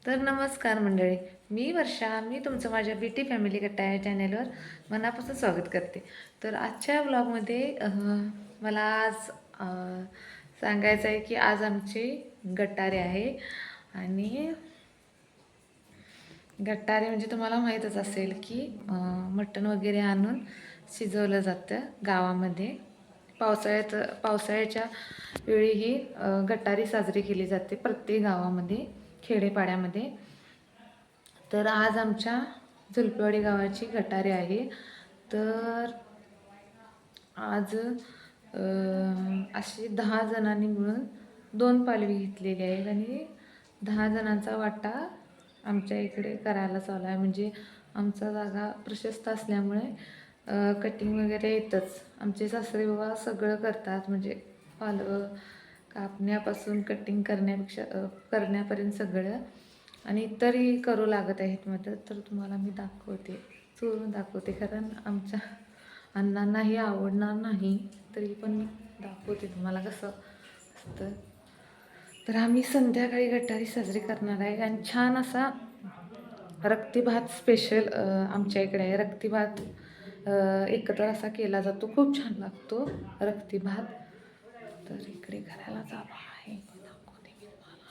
तर नमस्कार मंडळी, मी वर्षा. मी तुमचं माझ्या बीटी फॅमिली गट्टा या चॅनेलवर मनापासून स्वागत करते. तर आजच्या व्लॉगमध्ये मला आज सांगायचं आहे की आज आमचे गटारे आहे. आणि गटारे म्हणजे तुम्हाला माहीतच असेल की मटण वगैरे आणून शिजवलं जातं गावामध्ये. पावसाळ्याच्या वेळी ही गटारी साजरी केली जाते प्रत्येक गावामध्ये, खेडेपाड्यामध्ये. तर आज आमच्या झुलपेवाडी गावाची गटारी आहे. तर आज अशी 10 जणांनी मिळून 2 पालवी घेतलेली आहेत आणि 10 जणांचा वाटा आमच्या इकडे करायला चालू आहे. म्हणजे आमचा जागा प्रशस्त असल्यामुळे कटिंग वगैरे येतच. आमचे सासरे बाबा सगळं करतात, म्हणजे पालवं कापण्यापासून कटिंग करण्यापर्यंत सगळं. आणि इतरही करू लागत आहेत मदत. तर तुम्हाला मी चोरून दाखवते, कारण आमच्या अण्णांनाही आवडणार नाही, तरी पण मी दाखवते तुम्हाला कसं असतं. तर आम्ही संध्याकाळी गटारी साजरी करणार आहे आणि छान असा रक्ती भात स्पेशल आमच्या इकडे आहे. रक्ती भात एकत्र असा केला जातो, खूप छान लागतो रक्ती भात. तर इकडे करायला चालू आहे, दाखवते मी तुम्हाला.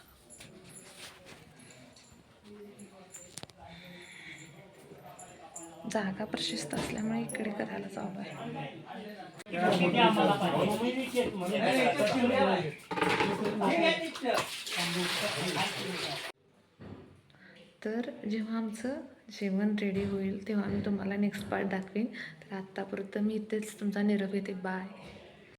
जागा प्रशस्त असल्यामुळे इकडे करायला चालू आहे. तर जेव्हा आमचं जेवण रेडी होईल तेव्हा मी तुम्हाला नेक्स्ट पार्ट दाखवेन. तर आत्तापर्यंत मी इथेच तुमचा निरोप घेते. बाय.